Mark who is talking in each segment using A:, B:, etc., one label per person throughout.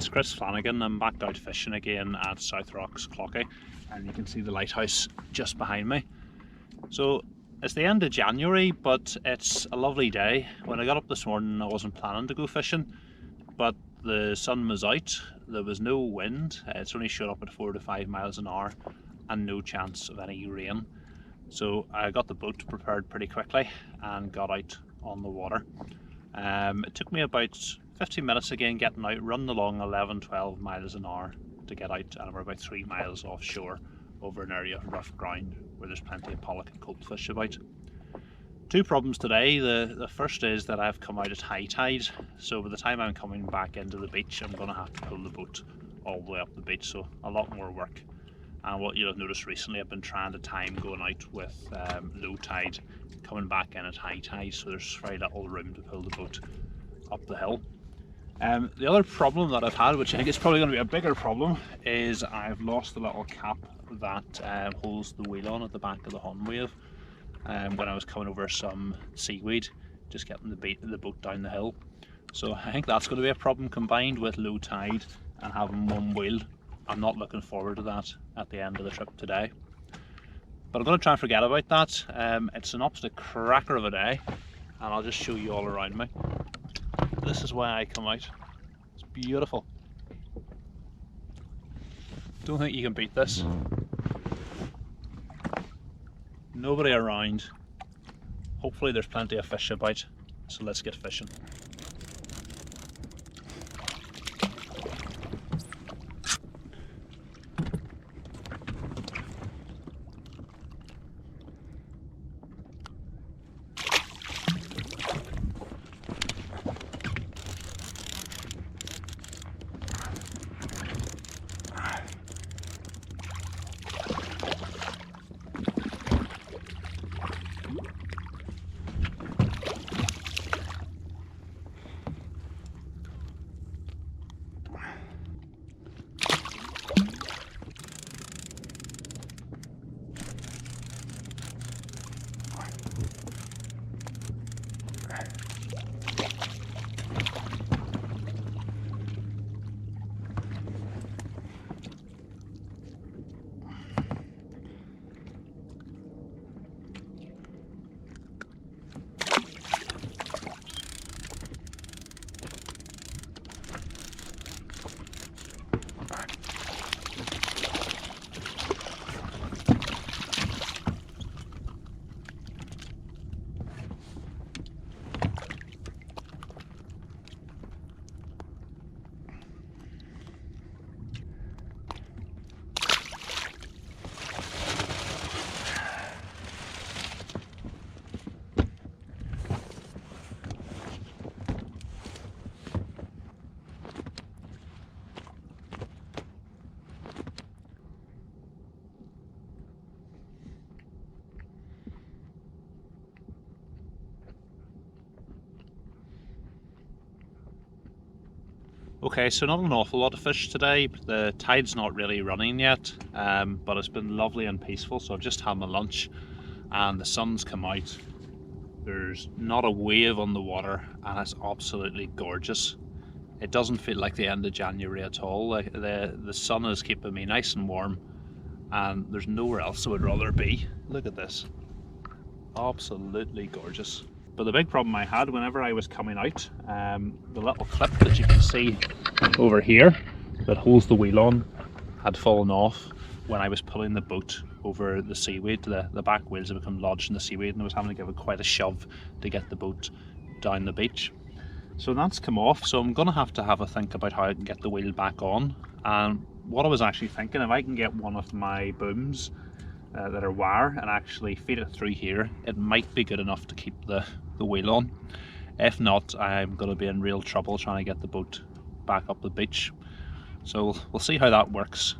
A: it's Chris Flanagan. I'm back out fishing again at South Rocks Cloughey, and you can see the lighthouse just behind me. So it's the end of January, but it's a lovely day. When I got up this morning, I wasn't planning to go fishing, but the sun was out, there was no wind, it's only showed up at 4 to 5 miles an hour and no chance of any rain. So I got the boat prepared pretty quickly and got out on the water. It took me about 15 minutes again getting out, running along 11-12 miles an hour to get out, and we're about 3 miles offshore over an area of rough ground where there's plenty of pollock and goldfish about. Two problems today. The first is that I've come out at high tide, so by the time I'm coming back into the beach I'm going to have to pull the boat all the way up the beach, so a lot more work. And what you'll have noticed recently, I've been trying to time going out with low tide, coming back in at high tide, so there's very little room to pull the boat up the hill. The other problem that I've had, which I think is probably going to be a bigger problem, is I've lost the little cap that holds the wheel on at the back of the Honwave when I was coming over some seaweed, just getting the boat down the hill. So I think that's going to be a problem, combined with low tide and having one wheel. I'm not looking forward to that at the end of the trip today. But I'm going to try and forget about that. It's an absolute cracker of a day, and I'll just show you all around me. This is why I come out. It's beautiful. Don't think you can beat this. Nobody around. Hopefully there's plenty of fish about, so let's get fishing. Okay, so not an awful lot of fish today. The tide's not really running yet, but it's been lovely and peaceful. So I've just had my lunch and the sun's come out. There's not a wave on the water and it's absolutely gorgeous. It doesn't feel like the end of January at all. Like the sun is keeping me nice and warm, and there's nowhere else I would rather be. Look at this. Absolutely gorgeous. But the big problem I had whenever I was coming out, the little clip that you can see over here that holds the wheel on had fallen off when I was pulling the boat over the seaweed. The back wheels had become lodged in the seaweed, and I was having to give it quite a shove to get the boat down the beach. So that's come off, so I'm going to have a think about how I can get the wheel back on. And what I was actually thinking, if I can get one of my booms that are wire and actually feed it through here, it might be good enough to keep the wheel on. If not, I'm going to be in real trouble trying to get the boat back up the beach. So we'll see how that works.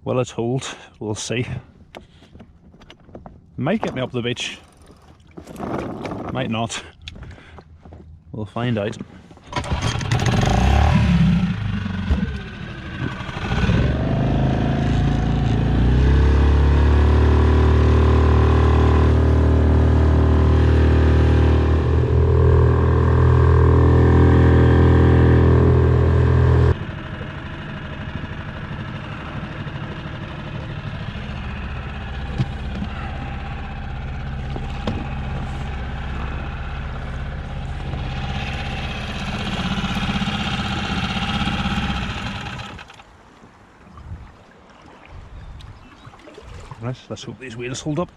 A: Will it hold? We'll see. Might get me up the beach. Might not. We'll find out. Right, let's hope these wheels hold up.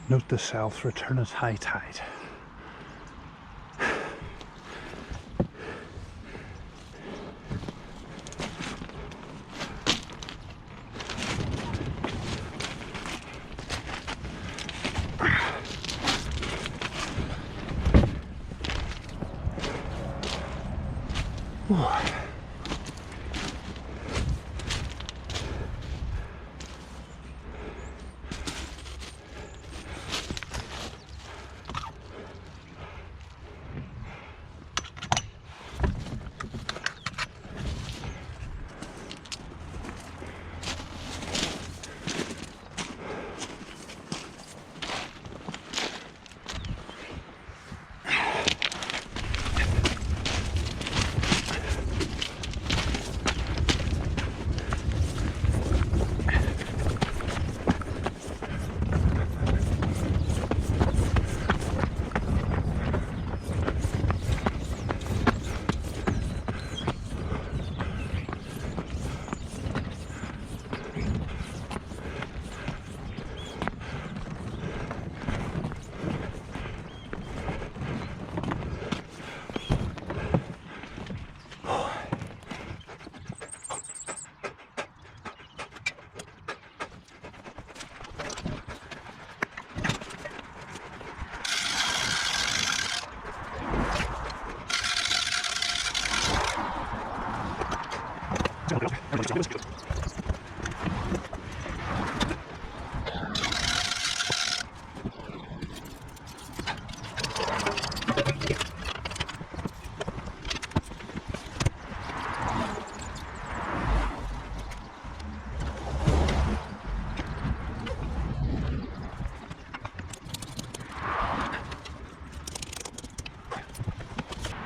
A: Note to self, return at high tide.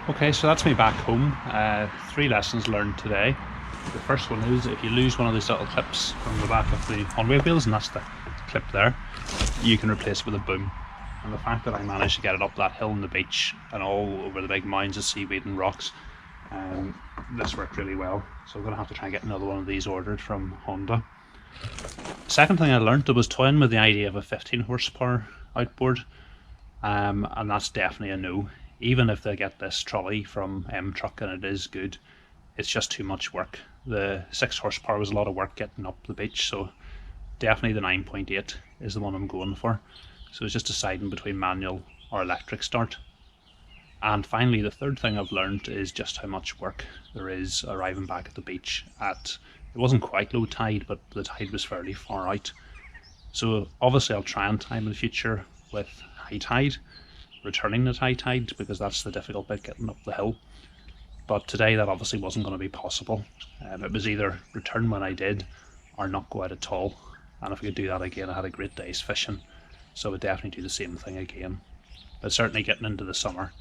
A: Okay, so that's me back home. 3 lessons learned today. The first one is if you lose one of these little clips from the back of the Honwave wheels, and that's the clip there, you can replace it with a boom. And the fact that I managed to get it up that hill on the beach and all over the big mounds of seaweed and rocks, this worked really well. So I'm going to have to try and get another one of these ordered from Honda. Second thing I learned, I was toying with the idea of a 15 horsepower outboard, and that's definitely a no. Even if they get this trolley from M-Truck and it is good, it's just too much work. The 6 horsepower was a lot of work getting up the beach, so definitely the 9.8 is the one I'm going for. So it's just deciding between manual or electric start. And finally, the third thing I've learned is just how much work there is arriving back at the beach at, it wasn't quite low tide, but the tide was fairly far out. So obviously I'll try and time in the future with high tide, returning at high tide, because that's the difficult bit, getting up the hill. But today that obviously wasn't going to be possible. It was either return when I did or not go out at all. And if I could do that again, I had a great day's fishing, so I would definitely do the same thing again. But certainly getting into the summer,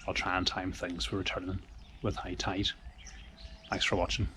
A: I'll try and time things for returning with high tide. Thanks for watching.